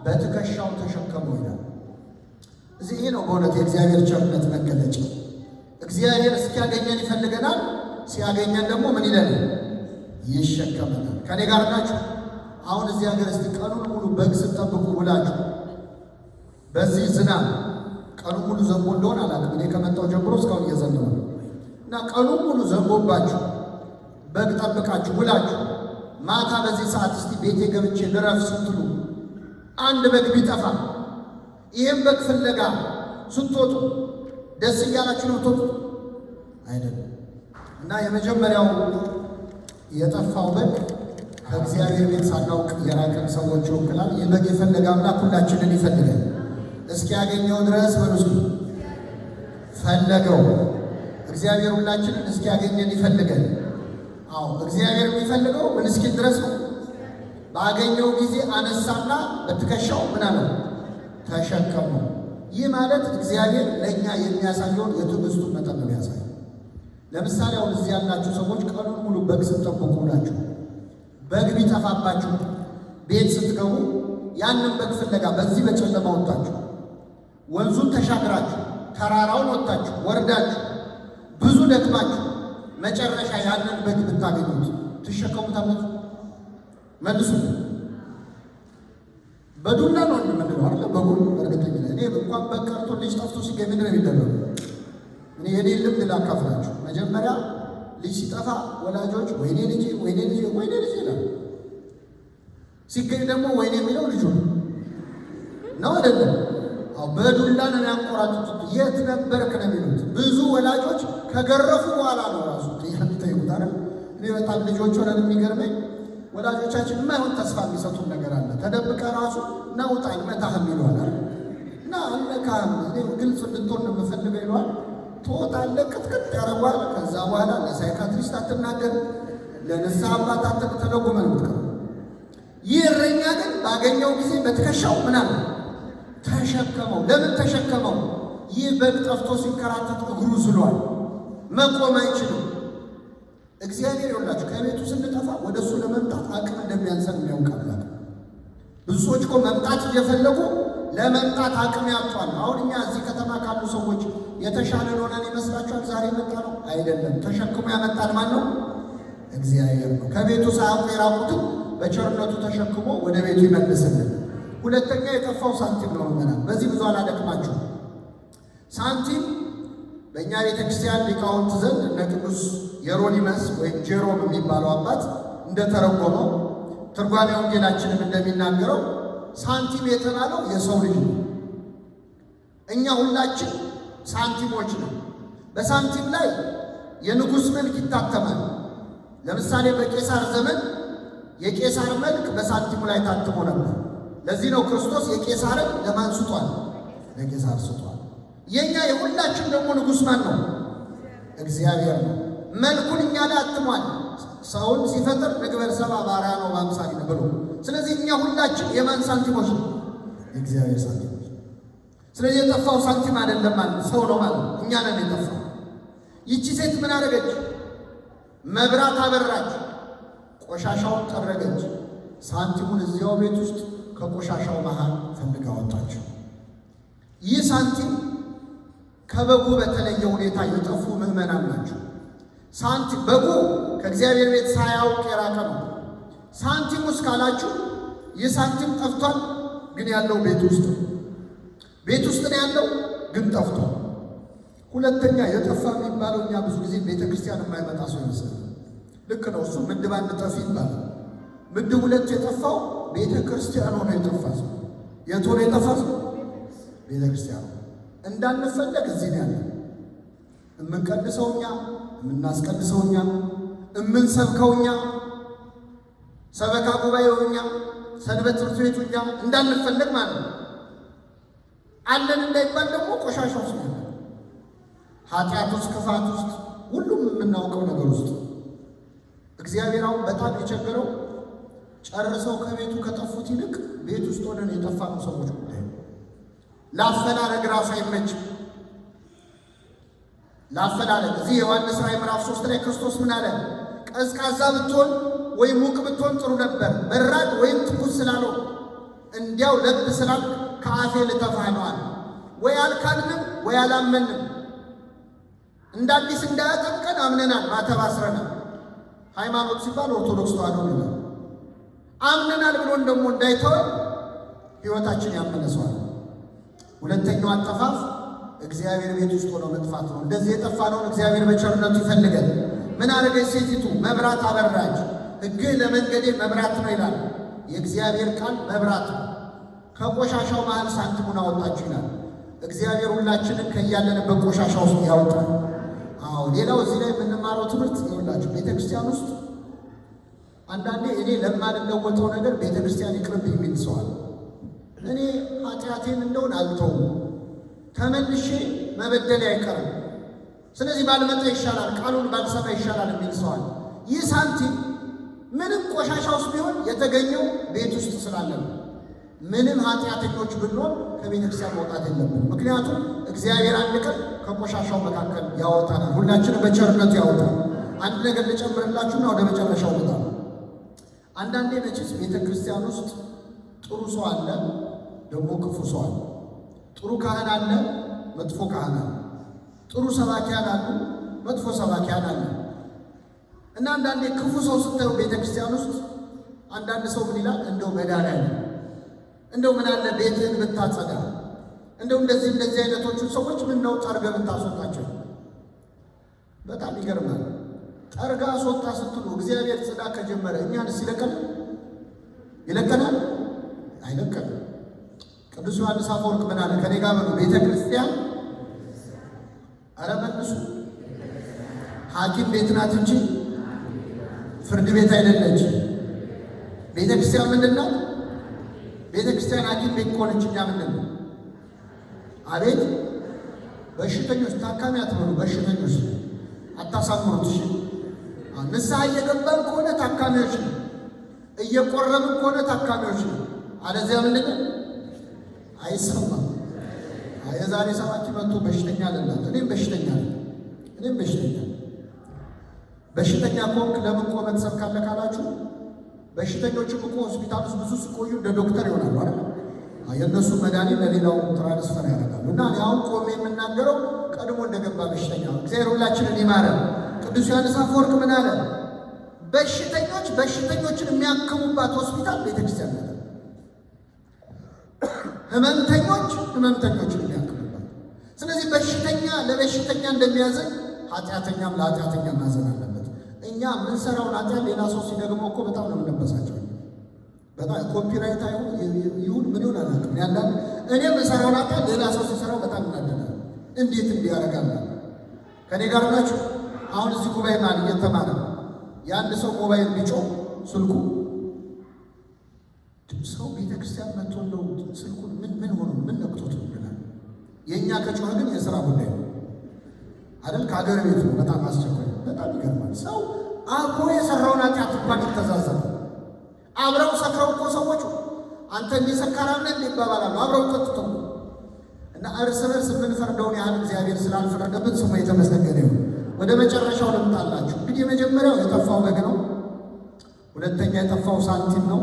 በትከሻው ተሸከመው ይላል። እዚህ ነው በእውነት የእግዚአብሔር ቸርነት መገለጫ። እግዚአብሔር እስኪያገኘን ይፈልገናል። ሲያገኘን ደግሞ ምን ይለናል? ይሸከመናል። ከኔ ጋር ናችሁ? አሁን እዚህ ሀገር እስቲ ቀኑን ሙሉ በግ ስትጠብቁ ውላችሁ በዚህ ዝናብ ቀኑን ሙሉ ዘንቦ እንደሆነ አላውቅም። እኔ ከመጣሁ ጀምሮ እስካሁን እየዘነበ ነው እና ቀኑን ሙሉ ዘንቦባችሁ በግ ጠብቃችሁ ውላችሁ ማታ በዚህ ሰዓት እስቲ ቤቴ ገብቼ ልረፍ ስትሉ አንድ በግ ቢጠፋ ይህም በግ ፍለጋ ስትወጡ ደስ እያላችሁ ነው ትወጡ አይደለም? እና የመጀመሪያው የጠፋው በግ ከእግዚአብሔር ቤት ሳናውቅ የራቀን ሰዎች ይወክላል። ይህ በግ የፈለገ አምላክ ሁላችንን ይፈልጋል። እስኪያገኘው ድረስ በሩስ ፈለገው። እግዚአብሔር ሁላችንን እስኪያገኘን ይፈልጋል። አዎ እግዚአብሔር የሚፈልገው ምን እስኪል ድረስ ነው? ባገኘው ጊዜ አነሳና በትከሻው ምን አለው? ተሸከመው። ይህ ማለት እግዚአብሔር ለእኛ የሚያሳየውን የትዕግስቱን መጠን ነው የሚያሳየው። ለምሳሌ አሁን እዚህ ያላችሁ ሰዎች ቀኑን ሙሉ በግ ስትጠብቁ ናችሁ። በግ ቢጠፋባችሁ ቤት ስትገቡ ያንን በግ ፍለጋ በዚህ በጨለማ ወጣችሁ ወንዙን ተሻግራችሁ ተራራውን ወጣችሁ ወርዳችሁ ብዙ ደክማችሁ መጨረሻ ያንን በግ ብታገኙት ትሸከሙታላችሁ? መልሱ። በዱላ ነው እንደምንለው አይደል? በጉን እርግጠኛ ነኝ። እኔ እንኳን በግ ቀርቶ ልጅ ጠፍቶ ሲገኝ ምንድን ነው የሚደረገው? እኔ የኔ ልምድ ላካፍላችሁ። መጀመሪያ ልጅ ሲጠፋ ወላጆች ወይኔ ልጅ ወይኔ ልጅ ወይኔ ልጅ ይላል። ሲገኝ ደግሞ ወይኔ የሚለው ልጁ ነው አይደለም? አዎ በዱላ ነው ያንቆራጡት። የት ነበርክ ነው የሚሉት። ብዙ ወላጆች ከገረፉ በኋላ ነው ራሱ የሚጠይቁት አይደል? እኔ በጣም ልጆች ሆነን የሚገርመኝ ወላጆቻችን የማይሆን ተስፋ የሚሰጡን ነገር አለ። ተደብቀ ራሱ ናውጣ መታህም ይለዋል እና አለካህም እኔ ግልጽ እንድትሆን ነው የምፈልገው ይለዋል። ትወጣለህ፣ ቅጥቅጥ ያደርጓል። ከዛ በኋላ ለሳይካትሪስት አትናገር፣ ለንስሐ አባት ተለጉመን ምትቀር። ይህ እረኛ ግን ባገኘው ጊዜ በትከሻው ምናምን ተሸከመው። ለምን ተሸከመው? ይህ በግ ጠፍቶ ሲንከራተት እግሩ ዝሏል፣ መቆም አይችልም። እግዚአብሔር ይወላችሁ ከቤቱ ስንጠፋ ወደ እሱ ለመምጣት አቅም እንደሚያንሰን የሚያውቃል። ብዙ ሰዎች እኮ መምጣት እየፈለጉ ለመምጣት አቅም ያጥቷል። አሁን እኛ እዚህ ከተማ ካሉ ሰዎች የተሻለ ሆነን ይመስላችኋል? ዛሬ መጣ ነው አይደለም። ተሸክሞ ያመጣን ማን ነው? እግዚአብሔር ነው። ከቤቱ ሳያውቁ የራቁትን በቸርነቱ ተሸክሞ ወደ ቤቱ ይመልስልን። ሁለተኛ የጠፋው ሳንቲም ነው። በዚህ ብዙ አላደክማችሁ። ሳንቲም በእኛ ቤተ ክርስቲያን ሊቃውንት ዘንድ እነ ቅዱስ የሮኒመስ ወይም ጄሮም የሚባለው አባት እንደተረጎመው ትርጓሜ ወንጌላችንም እንደሚናገረው ሳንቲም የተባለው የሰው ልጅ ነው። እኛ ሁላችን ሳንቲሞች ነው። በሳንቲም ላይ የንጉሥ መልክ ይታተማል። ለምሳሌ በቄሳር ዘመን የቄሳር መልክ በሳንቲሙ ላይ ታትሞ ነበር። ለዚህ ነው ክርስቶስ የቄሳርን ለማን ስጧል? ለቄሳር ስጧል። የኛ የሁላችን ደግሞ ንጉሥ ማን ነው? እግዚአብሔር ነው። መልኩን እኛ ላይ አትሟል። ሰውን ሲፈጥር ንግበር ሰብአ በአርአያነ ወበአምሳሊነ ብሎ። ስለዚህ እኛ ሁላችን የማን ሳንቲሞች ነው? የእግዚአብሔር ሳንቲሞች። ስለዚህ የጠፋው ሳንቲም አይደለም ማለት ሰው ነው ማለት እኛ ነን የጠፋው። ይቺ ሴት ምን አደረገች? መብራት አበራች፣ ቆሻሻውን ጠረገች። ሳንቲሙን እዚያው ቤት ውስጥ ከቆሻሻው መሃል ፈልጋ ወጣችው። ይህ ሳንቲም ከበጉ በተለየ ሁኔታ የጠፉ ምዕመናን ናቸው። ሳንቲም በጉ ከእግዚአብሔር ቤት ሳያውቅ የራቀ ነው። ሳንቲም ውስጥ ካላችሁ ይህ ሳንቲም ጠፍቷል፣ ግን ያለው ቤት ውስጥ ነው። ቤት ውስጥ ነው ያለው፣ ግን ጠፍቷል። ሁለተኛ የጠፋ የሚባለው እኛ ብዙ ጊዜ ቤተ ክርስቲያን የማይመጣ ሰው ይመስላል። ልክ ነው። እሱ ምድብ አንድ ጠፊ ይባላል። ምድብ ሁለት የጠፋው ቤተ ክርስቲያን ሆነ የጠፋ ሰው። የት ሆነ የጠፋ ሰው? ቤተ ክርስቲያን እንዳንፈለግ እዚህ ነው ያለ። የምንቀድሰው እኛ፣ የምናስቀድሰው እኛ፣ የምንሰብከው እኛ፣ ሰበካ ጉባኤው እኛ፣ ሰንበት ትምህርት ቤቱ እኛ እንዳንፈለግ ማለት ነው። አለን እንዳይባል ደግሞ ቆሻሻ ውስጥ ነው፣ ኃጢአት ውስጥ፣ ክፋት ውስጥ፣ ሁሉም የምናውቀው ነገር ውስጥ። እግዚአብሔር አሁን በጣም የቸገረው ጨርሰው ከቤቱ ከጠፉት ይልቅ ቤት ውስጥ ሆነን የጠፋነው ሰዎች ጉዳይ ላፈላለግ ራሱ አይመችም። ላፈላለግ እዚህ ዮሐንስ ራዕይ ምዕራፍ 3 ላይ ክርስቶስ ምን አለ? ቀዝቃዛ ብትሆን ወይም ሙቅ ብትሆን ጥሩ ነበር፣ በራድ ወይም ትኩስ ስላለው እንዲያው ለብ ስላል ከአፌ ልተፋህ ነው አለ። ወይ አልካድንም ወይ አላመንም። እንደ አዲስ እንዳያጠምቀን አምነናል፣ ማተብ አስረናል። ሃይማኖት ሲባል ኦርቶዶክስ ተዋሕዶ ነው። አምነናል ብሎን ደግሞ እንዳይተወን ሕይወታችን ያመነሰዋል። ሁለተኛው አጠፋፍ እግዚአብሔር ቤት ውስጥ ሆኖ መጥፋት ነው። እንደዚህ የጠፋነውን እግዚአብሔር በቸርነቱ ይፈልገን። ምን አደረገች ሴቲቱ? መብራት አበራች። ሕግህ ለመንገዴ መብራት ነው ይላል የእግዚአብሔር ቃል። መብራት ነው። ከቆሻሻው መሃል ሳንቲሙን አወጣችሁ ይላል እግዚአብሔር። ሁላችንን ከያለንበት ቆሻሻ ውስጥ ያወጣል። አዎ፣ ሌላው እዚህ ላይ የምንማረው ትምህርት ይኸውላችሁ፣ ቤተ ክርስቲያን ውስጥ አንዳንዴ እኔ ለማልለወጠው ነገር ቤተ ክርስቲያን ይቅርብ የሚል ሰው አለ። እኔ ኃጢአቴን እንደውን አልተውም፣ ተመልሼ መበደል አይቀርም፣ ስለዚህ ባልመጣ ይሻላል፣ ቃሉን ባልሰማ ይሻላል የሚል ሰው አለ። ይህ ሳንቲም ምንም ቆሻሻ ውስጥ ቢሆን የተገኘው ቤት ውስጥ ስላለ ነው። ምንም ኃጢአተኞች ብንሆን ከቤተ ክርስቲያን መውጣት የለብን። ምክንያቱም እግዚአብሔር አንድ ቀን ከቆሻሻው መካከል ያወጣናል። ሁላችንም በቸርነቱ ያወጣል። አንድ ነገር ልጨምርላችሁና ወደ መጨረሻው ልጣ። አንዳንዴ መቼስ ቤተ ክርስቲያን ውስጥ ጥሩ ሰው አለ፣ ደግሞ ክፉ ሰው አለ። ጥሩ ካህን አለ፣ መጥፎ ካህን አለ። ጥሩ ሰባኪያን አሉ፣ መጥፎ ሰባኪያን አለ። እና አንዳንዴ ክፉ ሰው ስታዩ ቤተ ክርስቲያን ውስጥ አንዳንድ ሰው ምን ይላል? እንደው መድኃኒዓለም እንደው ምን አለ ቤትህን ብታጸዳ፣ እንደው እንደዚህ አይነቶቹን ሰዎች ምን ነው ጠርገህ ብታስወጣቸው። በጣም ይገርማል። ጠርጋ አስወጣ ስትሉ እግዚአብሔር ጽዳ ከጀመረ እኛንስ ይለቀናል? አይለቀንም። ቅዱስ ዮሐንስ አፈወርቅ ምን አለ? ከኔ ጋር በሉ። ቤተ ክርስቲያን ኧረ መልሱ፣ ሐኪም ቤት ናት እንጂ ፍርድ ቤት አይደለች። ቤተ ክርስቲያን ምንድን ናት? ቤተ ክርስቲያን ሐኪም ቤት ከሆነች እኛ ምንድን ነው? አቤት በሽተኞች፣ ታካሚ አትበሉ፣ በሽተኞች አታሳምሩት። እሺ ንስሐ እየገባን ከሆነ ታካሚዎች ነው፣ እየቆረብን ከሆነ ታካሚዎች ነው። አለዚያ ምንድን ነው? አይሰማም። የዛሬ ሰባኪ መጥቶ በሽተኛ አለላት። እኔም በሽተኛ በሽተኛ ከሆንክ ለምን ቆመህ ትሰብካለህ ካላችሁ፣ በሽተኞችም እኮ ሆስፒታል ውስጥ ብዙ ሲቆዩ እንደ ዶክተር ይሆናሉ አይደል? የእነሱ መድኃኒት ለሌላው ትራንስፈር ያደርጋሉ። እና እኔ አሁን ቆሜ የምናገረው ቀድሞ እንደገባ በሽተኛ ነው። እግዚአብሔር ሁላችንን ይማረን። ቅዱስ ዮሐንስ አፈወርቅ ምን አለ? በሽተኞችን የሚያክሙባት ሆስፒታል ቤተክርስቲያን ናት። ህመምተኞችን የሚያክሙባት። ስለዚህ በሽተኛ ለበሽተኛ እንደሚያዘን ኃጢአተኛም ለኃጢአተኛ ማዘን አለበት። እኛ የምንሰራውን ኃጢአት ሌላ ሰው ሲደግመው እኮ በጣም ነው የምንበሳቸው። በጣም ኮፒራይት ይሁን ምን ይሁን አላውቅም። እኔ የምንሰራውን ኃጢአት ሌላ ሰው ሲሰራው በጣም እናደዳል። እንዴት እንዲያደርጋል? ከኔ ጋር ናችሁ? አሁን እዚህ ጉባኤ ማለት እየተማረ የአንድ ሰው ሞባይል ቢጮህ ስልኩ ሰው ቤተ ክርስቲያን መጥቶ እንደው ስልኩን ምን ሆኖ ምን ነክቶት ይላል። የእኛ ከጮኸ ግን የሥራ ጉዳይ ነው አይደል? ከሀገር ቤት ነው። በጣም አስቸኳይ። በጣም ይገርማል። ሰው አብሮ የሰራውን ኃጢአት እንኳን ይተዛዘባል። አብረው ሰክረው እኮ ሰዎች አንተ እንዲሰካራለ ይባባላሉ። አብረው ጠጥተው እና እርስ በርስ የምንፈርደውን ያህል እግዚአብሔር ስላልፈረደብን ስሙ የተመሰገነ ይሁን። ወደ መጨረሻው ልምጣላችሁ። እንግዲህ የመጀመሪያው የጠፋው በግ ነው። ሁለተኛ የጠፋው ሳንቲም ነው።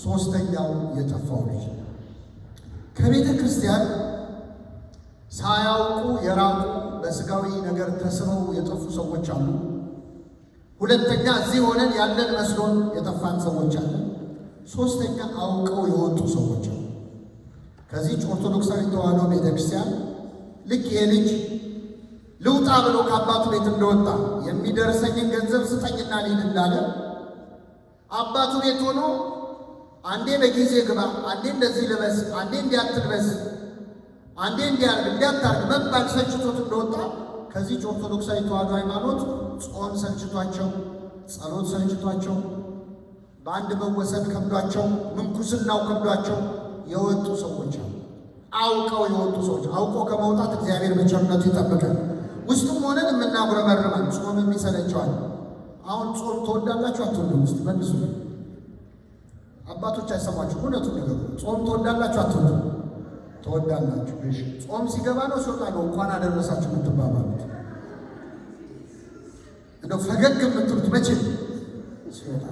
ሶስተኛው የጠፋው ልጅ። ከቤተ ክርስቲያን ሳያውቁ የራቁ በስጋዊ ነገር ተስበው የጠፉ ሰዎች አሉ። ሁለተኛ እዚህ ሆነን ያለን መስሎን የጠፋን ሰዎች አለ። ሶስተኛ አውቀው የወጡ ሰዎች አሉ። ከዚህ ኦርቶዶክሳዊ ተዋሕዶ ቤተ ክርስቲያን ልክ የልጅ ልውጣ ብሎ ከአባቱ ቤት እንደወጣ የሚደርሰኝን ገንዘብ ስጠኝና ልሂድ እንዳለ አባቱ ቤት ሆኖ አንዴ በጊዜ ግባ፣ አንዴ እንደዚህ ልበስ፣ አንዴ እንዲያትልበስ፣ አንዴ እንዲያርግ እንዲያታርግ መባል ሰልችቶት እንደወጣ ከዚህ ኦርቶዶክሳዊ ተዋሕዶ ሃይማኖት ጾም ሰልችቷቸው፣ ጸሎት ሰልችቷቸው፣ በአንድ መወሰን ከብዷቸው፣ ምንኩስናው ከብዷቸው የወጡ ሰዎች አሉ። አውቀው የወጡ ሰዎች። አውቆ ከመውጣት እግዚአብሔር በቸርነቱ ይጠብቃል። ውስጡም ሆነን የምናጉረመርማል። ጾም የሚሰለቸዋል። አሁን ጾም ትወዳላችሁ አትወዱም? ውስጥ መልሱ። አባቶች አይሰማችሁ? እውነቱን ነገር ጾም ትወዳላችሁ አትወዱም? ትወዳላችሁ። እሺ፣ ጾም ሲገባ ነው ሲወጣ ነው እንኳን አደረሳችሁ የምትባባሉት? እንደው ፈገግ የምትሉት መቼ ሲወጣ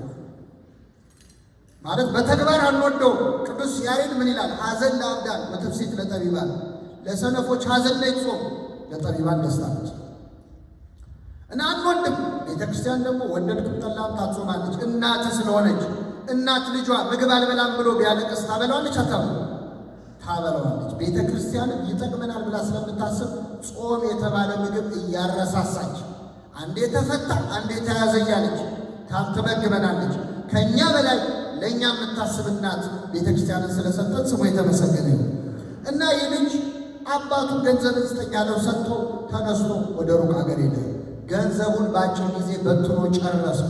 ማለት በተግባር አንወደው። ቅዱስ ያሬድ ምን ይላል? ሐዘን ለአብዳን ወትፍሲት ለጠቢባን፣ ለሰነፎች ሐዘን ላይ ጾም፣ ለጠቢባን ደስታ ነች። እና አንወድም። ቤተ ክርስቲያን ደግሞ ወደድክም ጠላም ታጾማለች። እናት ስለሆነች እናት ልጇ ምግብ አልበላም ብሎ ቢያለቅስ ታበላዋለች ታበላዋለች። ቤተ ክርስቲያን ይጠቅመናል ብላ ስለምታስብ ጾም የተባለ ምግብ እያረሳሳች አንዴ ተፈታ አንዴ ተያዘ እያለች ትመግበናለች። ከእኛ በላይ ለእኛ የምታስብ እናት ቤተ ክርስቲያንን ስለሰጠን ስሙ የተመሰገነ ነው። እና ይህ ልጅ አባቱ ገንዘብ ስጠኝ ያለው ሰጥቶ ተነስቶ ወደ ሩቅ ሀገር ሄደ። ገንዘቡን በአጭር ጊዜ በትኖ ጨረሰ።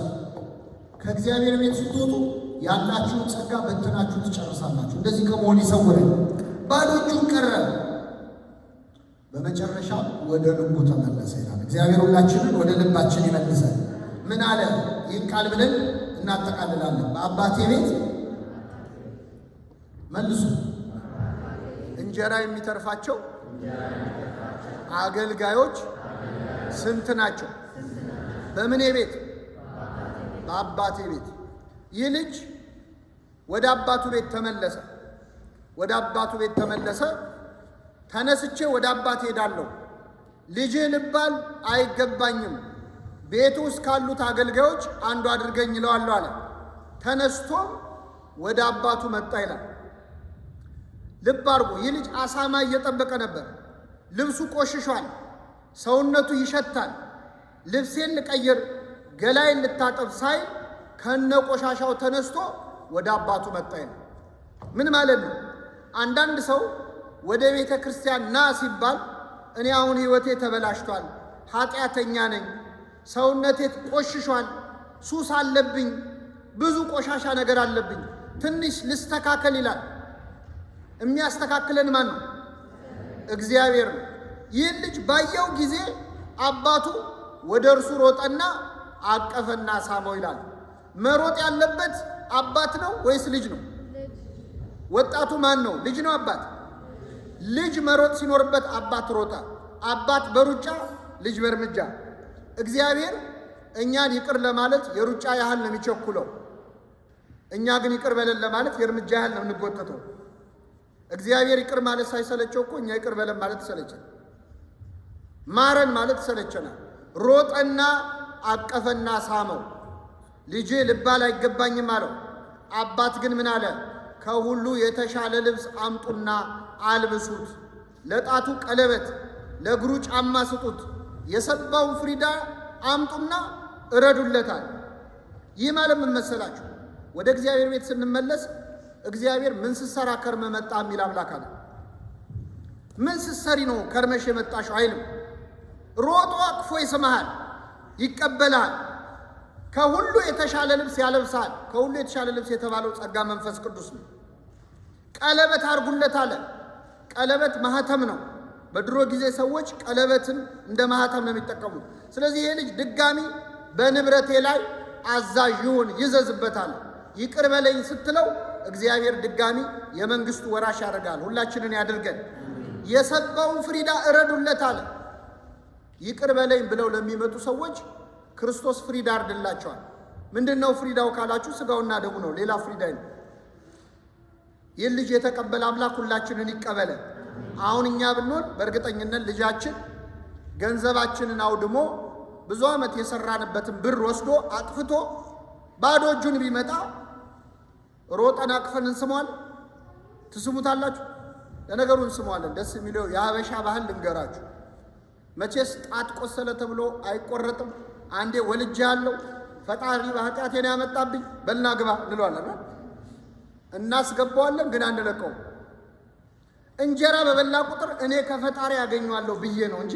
ከእግዚአብሔር ቤት ስትወጡ ያላችሁን ጸጋ በትናችሁ ትጨርሳላችሁ። እንደዚህ ከመሆን ይሰውረን። ባዶ እጁን ቀረ። በመጨረሻ ወደ ልቡ ተመለሰ ይላል። እግዚአብሔር ሁላችንን ወደ ልባችን ይመልሰን። ምን አለ? ይህን ቃል ብለን እናጠቃልላለን። በአባቴ ቤት መልሱ እንጀራ የሚተርፋቸው አገልጋዮች ስንት ናቸው? በምኔ ቤት? በአባቴ ቤት። ይህ ልጅ ወደ አባቱ ቤት ተመለሰ። ወደ አባቱ ቤት ተመለሰ። ተነስቼ ወደ አባቴ ሄዳለሁ፣ ልጅህ ልባል አይገባኝም፣ ቤቱ ውስጥ ካሉት አገልጋዮች አንዱ አድርገኝ እለዋለሁ አለ። ተነስቶም ወደ አባቱ መጣ ይላል። ልብ አድርጎ ይህ ልጅ አሳማ እየጠበቀ ነበር። ልብሱ ቆሽሿል፣ ሰውነቱ ይሸታል። ልብሴን ልቀይር ገላይን ልታጠብ ሳይል ከነ ቆሻሻው ተነስቶ ወደ አባቱ መጣ ይላል። ምን ማለት ነው? አንዳንድ ሰው ወደ ቤተ ክርስቲያን ና ሲባል እኔ አሁን ሕይወቴ ተበላሽቷል፣ ኃጢአተኛ ነኝ፣ ሰውነቴ ቆሽሿል፣ ሱስ አለብኝ፣ ብዙ ቆሻሻ ነገር አለብኝ፣ ትንሽ ልስተካከል ይላል። የሚያስተካክለን ማን ነው? እግዚአብሔር ነው። ይህን ልጅ ባየው ጊዜ አባቱ ወደ እርሱ ሮጠና አቀፈና ሳመው ይላል። መሮጥ ያለበት አባት ነው ወይስ ልጅ ነው? ወጣቱ ማን ነው? ልጅ ነው አባት? ልጅ መሮጥ ሲኖርበት አባት ሮጣ። አባት በሩጫ ልጅ በእርምጃ። እግዚአብሔር እኛን ይቅር ለማለት የሩጫ ያህል ነው የሚቸኩለው። እኛ ግን ይቅር በለን ለማለት የእርምጃ ያህል ነው የምንጎተተው። እግዚአብሔር ይቅር ማለት ሳይሰለቸው እኮ እኛ ይቅር በለን ማለት ተሰለቸን፣ ማረን ማለት ተሰለቸናል። ሮጠና አቀፈና ሳመው። ልጄ ልባል አይገባኝም አለው። አባት ግን ምን አለ? ከሁሉ የተሻለ ልብስ አምጡና አልብሱት፣ ለጣቱ ቀለበት፣ ለእግሩ ጫማ ስጡት፣ የሰባውን ፍሪዳ አምጡና እረዱለታል። ይህ ማለት ምን መሰላችሁ? ወደ እግዚአብሔር ቤት ስንመለስ እግዚአብሔር ምን ስትሰራ ከርመ መጣ የሚል አምላክ አለ። ምን ስትሰሪ ነው ከርመሽ የመጣሽው አይልም። ሮጦ አቅፎ ይስመሃል፣ ይቀበላል። ከሁሉ የተሻለ ልብስ ያለብሳል። ከሁሉ የተሻለ ልብስ የተባለው ጸጋ መንፈስ ቅዱስ ነው። ቀለበት አርጉለት አለ። ቀለበት ማህተም ነው። በድሮ ጊዜ ሰዎች ቀለበትን እንደ ማህተም ነው የሚጠቀሙት። ስለዚህ ይህ ልጅ ድጋሚ በንብረቴ ላይ አዛዥ ይሁን ይዘዝበታል። ይቅር በለኝ ስትለው እግዚአብሔር ድጋሚ የመንግስቱ ወራሽ ያደርጋል። ሁላችንን ያድርገን። የሰባውን ፍሪዳ እረዱለት አለ። ይቅር በለኝ ብለው ለሚመጡ ሰዎች ክርስቶስ ፍሪዳ አርድላቸዋል። ምንድነው ፍሪዳው ካላችሁ ስጋውና ደሙ ነው። ሌላ ፍሪዳ ነው። ይህ ልጅ የተቀበለ አምላክ ሁላችንን ይቀበለ። አሁን እኛ ብንሆን በእርግጠኝነት ልጃችን ገንዘባችንን አውድሞ ብዙ ዓመት የሰራንበትን ብር ወስዶ አጥፍቶ ባዶ እጁን ቢመጣ ሮጠን አቅፈን እንስመዋለን። ትስሙታላችሁ? ለነገሩ እንስመዋለን። ደስ የሚለው የሀበሻ ባህል ልንገራችሁ። መቼስ ጣት ቆሰለ ተብሎ አይቆረጥም። አንዴ ወልጄ ያለው ፈጣሪ በኃጢአቴን ያመጣብኝ በልና ግባ እንለዋለን። እናስገባዋለን፣ ግን አንለቀው። እንጀራ በበላ ቁጥር እኔ ከፈጣሪ ያገኘዋለሁ ብዬ ነው እንጂ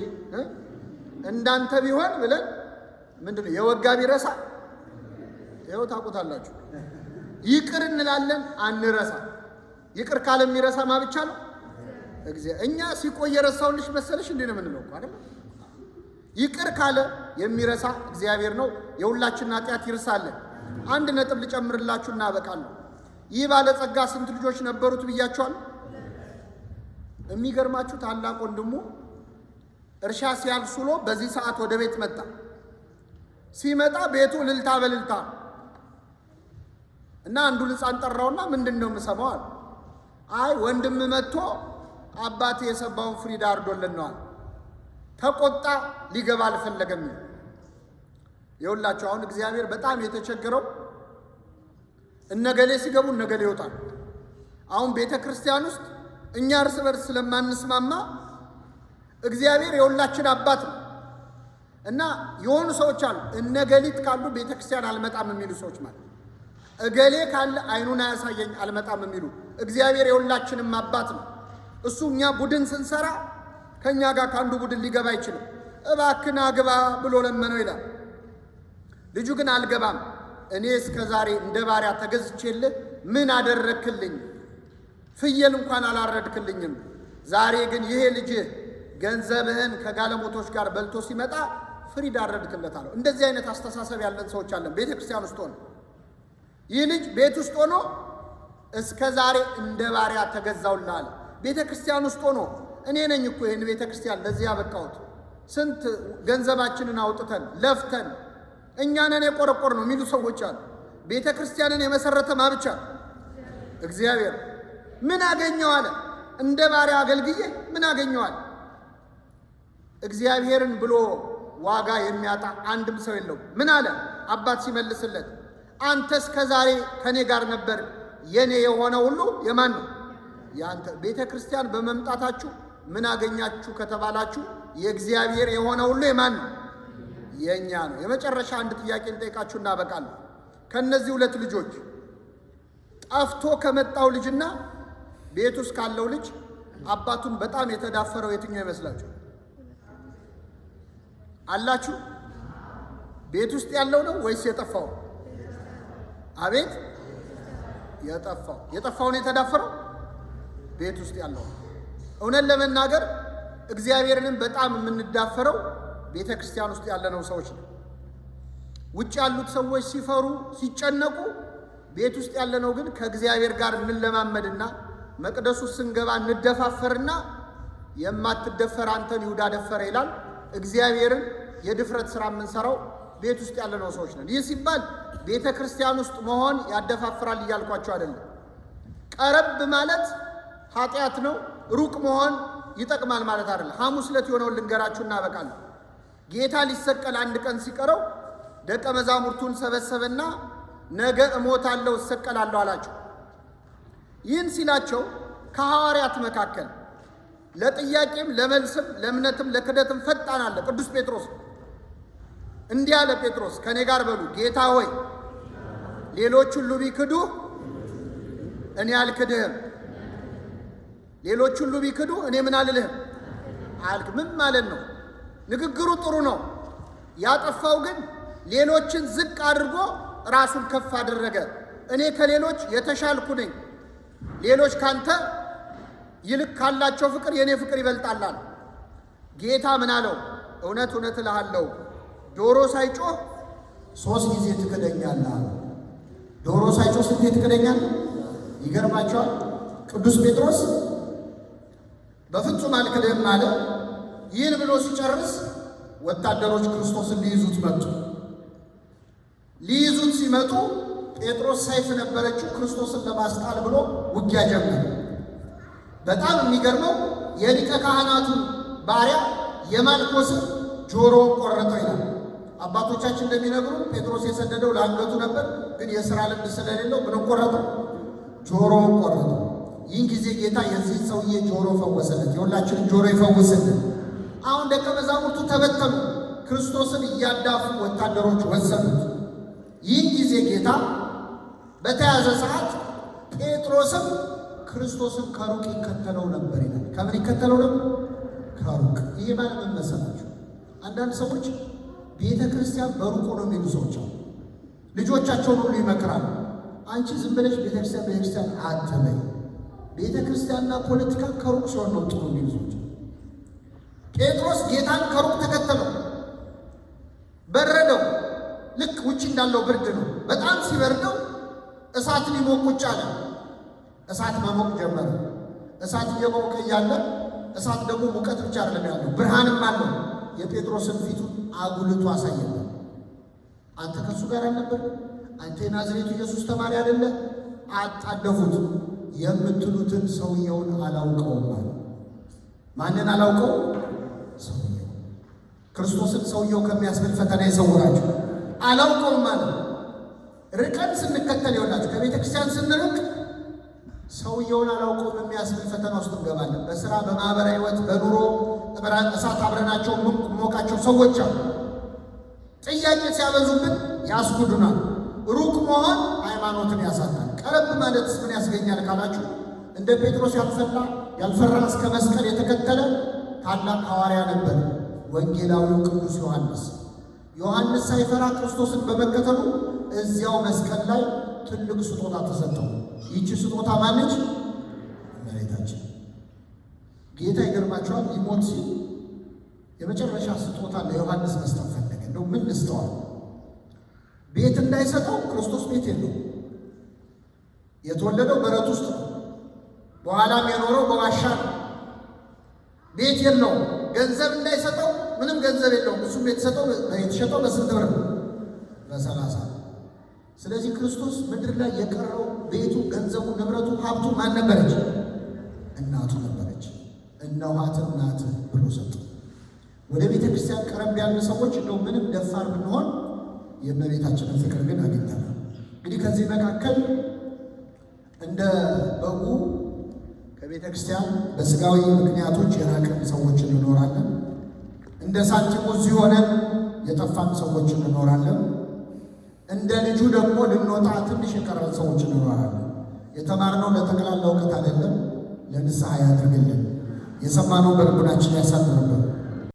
እንዳንተ ቢሆን ብለን ምንድነው የወጋ ቢረሳ ይኸው ታውቁታላችሁ። ይቅር እንላለን፣ አንረሳ። ይቅር ካለ የሚረሳ ማ ብቻ ነው? እኛ ሲቆይ የረሳውልሽ መሰለሽ እንዴ ነው የምንለው አይደል? ይቅር ካለ የሚረሳ እግዚአብሔር ነው። የሁላችንን ኃጢአት ይርሳለን። አንድ ነጥብ ልጨምርላችሁና አበቃለሁ። ይህ ባለጸጋ ስንት ልጆች ነበሩት ብያችኋለሁ? የሚገርማችሁ ታላቅ ወንድሙ እርሻ ሲያልፍ ውሎ በዚህ ሰዓት ወደ ቤት መጣ። ሲመጣ ቤቱ እልልታ በእልልታ እና አንዱ ሕፃን ጠራውና ምንድነው የምሰማው አለ። አይ ወንድም መጥቶ አባቴ የሰባውን ፍሪዳ አርዶልን ነው። ተቆጣ፣ ሊገባ አልፈለገም። ይኸውላችሁ አሁን እግዚአብሔር በጣም የተቸገረው እነገሌ ሲገቡ እነገሌ ይወጣል። አሁን ቤተ ክርስቲያን ውስጥ እኛ እርስ በርስ ስለማንስማማ እግዚአብሔር የሁላችን አባት ነው እና የሆኑ ሰዎች አሉ እነገሊት ካሉ ቤተ ክርስቲያን አልመጣም የሚሉ ሰዎች ማለት እገሌ ካለ አይኑን አያሳየኝ አልመጣም የሚሉ እግዚአብሔር የሁላችንም አባት ነው። እሱ እኛ ቡድን ስንሰራ ከኛ ጋር ካንዱ ቡድን ሊገባ አይችልም። እባክና ግባ ብሎ ለመነው ይላል። ልጁ ግን አልገባም፣ እኔ እስከ ዛሬ እንደ ባሪያ ተገዝቼልህ ምን አደረክልኝ? ፍየል እንኳን አላረድክልኝም። ዛሬ ግን ይሄ ልጅ ገንዘብህን ከጋለሞቶች ጋር በልቶ ሲመጣ ፍሪዳ አረድክለታለሁ። እንደዚህ አይነት አስተሳሰብ ያለን ሰዎች አለን ቤተ ክርስቲያን ውስጥ ሆነ። ይህ ልጅ ቤት ውስጥ ሆኖ እስከ ዛሬ እንደ ባሪያ ተገዛውልሃል። ቤተ ክርስቲያን ውስጥ ሆኖ እኔ ነኝ እኮ ይህን ቤተ ክርስቲያን ለዚህ ያበቃሁት፣ ስንት ገንዘባችንን አውጥተን ለፍተን እኛ ነን የቆረቆር ነው የሚሉ ሰዎች አሉ። ቤተ ክርስቲያንን የመሰረተ ማብቻ እግዚአብሔር። ምን አገኘዋለ? እንደ ባሪያ አገልግዬ ምን አገኘዋል? እግዚአብሔርን ብሎ ዋጋ የሚያጣ አንድም ሰው የለው። ምን አለ አባት ሲመልስለት? አንተ እስከ ዛሬ ከኔ ጋር ነበር፣ የኔ የሆነ ሁሉ የማን ነው? ያንተ። ቤተ ክርስቲያን በመምጣታችሁ ምን አገኛችሁ ከተባላችሁ የእግዚአብሔር የሆነ ሁሉ የማን ነው? የኛ ነው። የመጨረሻ አንድ ጥያቄ እንጠይቃችሁ እናበቃለን። ከነዚህ ሁለት ልጆች ጠፍቶ ከመጣው ልጅና ቤት ውስጥ ካለው ልጅ አባቱን በጣም የተዳፈረው የትኛው ይመስላችሁ? አላችሁ? ቤት ውስጥ ያለው ነው ወይስ የጠፋው? አቤት፣ የጠፋው ነው የተዳፈረው። ቤት ውስጥ ያለው። እውነት ለመናገር እግዚአብሔርንም በጣም የምንዳፈረው ቤተ ክርስቲያን ውስጥ ያለነው ሰዎች ነው። ውጭ ያሉት ሰዎች ሲፈሩ ሲጨነቁ፣ ቤት ውስጥ ያለነው ግን ከእግዚአብሔር ጋር እንለማመድና መቅደሱ ስንገባ እንደፋፈርና የማትደፈር አንተን ይሁዳ ደፈረ ይላል። እግዚአብሔርን የድፍረት ሥራ የምንሰራው ቤት ውስጥ ያለነው ሰዎች ነን። ይህ ሲባል ቤተ ክርስቲያን ውስጥ መሆን ያደፋፍራል እያልኳቸው አይደለም። ቀረብ ማለት ኃጢአት ነው፣ ሩቅ መሆን ይጠቅማል ማለት አይደለም። ሐሙስ ዕለት የሆነውን ልንገራችሁ እናበቃለን። ጌታ ሊሰቀል አንድ ቀን ሲቀረው ደቀ መዛሙርቱን ሰበሰበና ነገ እሞታለሁ እሰቀላለሁ አላቸው። ይህን ሲላቸው ከሐዋርያት መካከል ለጥያቄም ለመልስም ለእምነትም ለክደትም ፈጣን አለ ቅዱስ ጴጥሮስ። እንዲህ አለ ጴጥሮስ፣ ከኔ ጋር በሉ፣ ጌታ ሆይ ሌሎች ሁሉ ቢክዱ እኔ አልክድህም። ሌሎች ሁሉ ቢክዱ እኔ ምን አልልህም? ምን ማለት ነው? ንግግሩ ጥሩ ነው። ያጠፋው ግን ሌሎችን ዝቅ አድርጎ ራሱን ከፍ አደረገ። እኔ ከሌሎች የተሻልኩ ነኝ፣ ሌሎች ካንተ ይልቅ ካላቸው ፍቅር የኔ ፍቅር ይበልጣላል። ጌታ ምን አለው? እውነት እውነት እልሃለሁ ዶሮ ሳይጮህ 3 ጊዜ ትክደኛለህ። ዶሮ ሳይጮህ ስንት ትክደኛለህ? ይገርማቸዋል። ቅዱስ ጴጥሮስ በፍጹም አልክድህም አለ። ይህን ብሎ ሲጨርስ ወታደሮች ክርስቶስን ሊይዙት መጡ። ሊይዙት ሲመጡ ጴጥሮስ ሰይፍ ነበረችው፣ ክርስቶስን ለማስጣል ብሎ ውጊያ ጀመረ። በጣም የሚገርመው የሊቀ ካህናቱን ባሪያ የማልኮስን ጆሮውን ቆረጠው ይላል። አባቶቻችን እንደሚነግሩ ጴጥሮስ የሰደደው ለአንገቱ ነበር፣ ግን የሥራ ልምድ ስለሌለው ምን ቆረጠው? ጆሮውን ቆረጠው። ይህን ጊዜ ጌታ የዚህ ሰውዬ ጆሮ ፈወሰለት። የሁላችንን ጆሮ ይፈውስልን። አሁን ደቀ መዛሙርቱ ተበተኑ። ክርስቶስን እያዳፉ ወታደሮች ወሰዱት። ይህን ጊዜ ጌታ በተያዘ ሰዓት ጴጥሮስም ክርስቶስን ከሩቅ ይከተለው ነበር ይላል። ከምን ይከተለው ነበር? ከሩቅ። ይሄ ማለት ምን መሰላችሁ? አንዳንድ ሰዎች ቤተ ክርስቲያን በሩቅ ነው የሚሉ ሰዎች አሉ። ልጆቻቸውን ሁሉ ይመክራሉ። አንቺ ዝም ብለሽ ቤተ ክርስቲያን አትበይ፣ ቤተ ክርስቲያንና ፖለቲካ ከሩቅ ሲሆን ነው ጥሩ የሚሉ ሰዎች። ጴጥሮስ ጌታን ከሩቅ ተከተለው። በረደው። ልክ ውጭ እንዳለው ብርድ ነው። በጣም ሲበርደው እሳት ሊሞቅ ቁጭ አለ። እሳት መሞቅ ጀመረ። እሳት እየሞቀ እያለ እሳት ደግሞ ሙቀት ብቻ አይደለም ያለው፣ ብርሃንም አለው። የጴጥሮስን ፊቱን አጉልቶ አሳየለ። አንተ ከሱ ጋር አልነበር? አንተ የናዝሬቱ ኢየሱስ ተማሪ አይደለ? አጣደፉት። የምትሉትን ሰውየውን አላውቀውም አለ። ማንን አላውቀው? ሰውየው። ክርስቶስን ሰውየው ከሚያስብል ፈተና ይሰውራችሁ። አላውቀውም ማለት ርቀን ስንከተል ይሆናችሁ። ከቤተ ክርስቲያን ስንርቅ ሰውየውን አላውቀውም የሚያስብል ፈተና ውስጥ እንገባለን። በስራ በማህበራዊ ህይወት በኑሮ እሳት አብረናቸው ሞቃቸው ሰዎች አሉ። ጥያቄ ሲያበዙብን ያስጉዱናል። ሩቅ መሆን ሃይማኖትን ያሳጣል። ቀረብ ማለት ምን ያስገኛል ካላችሁ እንደ ጴጥሮስ ያልፈራ እስከ መስቀል የተከተለ ታላቅ ሐዋርያ ነበር ወንጌላዊው ቅዱስ ዮሐንስ። ዮሐንስ ሳይፈራ ክርስቶስን በመከተሉ እዚያው መስቀል ላይ ትልቅ ስጦታ ተሰጠው። ይህች ስጦታ ማነች? መሬታችን። ጌታ ይገርማቸዋል። ሊሞት ሲል የመጨረሻ ስጦታ ለዮሐንስ መስጠት ፈለገ። እንደው ምን ልስተዋል? ቤት እንዳይሰጠው ክርስቶስ ቤት የለው። የተወለደው በረት ውስጥ ነው። በኋላም የኖረው በዋሻ ነው። ቤት የለው። ገንዘብ እንዳይሰጠው ምንም ገንዘብ የለውም። እሱም የተሸጠው በስንት ብር? በ30። ስለዚህ ክርስቶስ ምድር ላይ የቀረው ቤቱ፣ ገንዘቡ፣ ንብረቱ፣ ሀብቱ ማን ነበረች? እናቱ ነበረች። እነኋት እናት ብሎ ሰጠ። ወደ ቤተ ክርስቲያን ቀረብ ያሉ ሰዎች እንደው ምንም ደፋር ብንሆን የእመቤታችንን ፍቅር ግን አግኝተናል። እንግዲህ ከዚህ መካከል እንደ በጉ ከቤተ ክርስቲያን በስጋዊ ምክንያቶች የራቅን ሰዎች እንኖራለን። እንደ ሳንቲሙ እዚህ ሆነን የጠፋን ሰዎች እንኖራለን። እንደ ልጁ ደግሞ ልንወጣ ትንሽ የቀረን ሰዎች እንኖራለን። የተማርነው ለጠቅላላ እውቀት አይደለም፣ ለንስሐ ያድርግልን። የሰማነው በልቡናችን ያሳድርብን።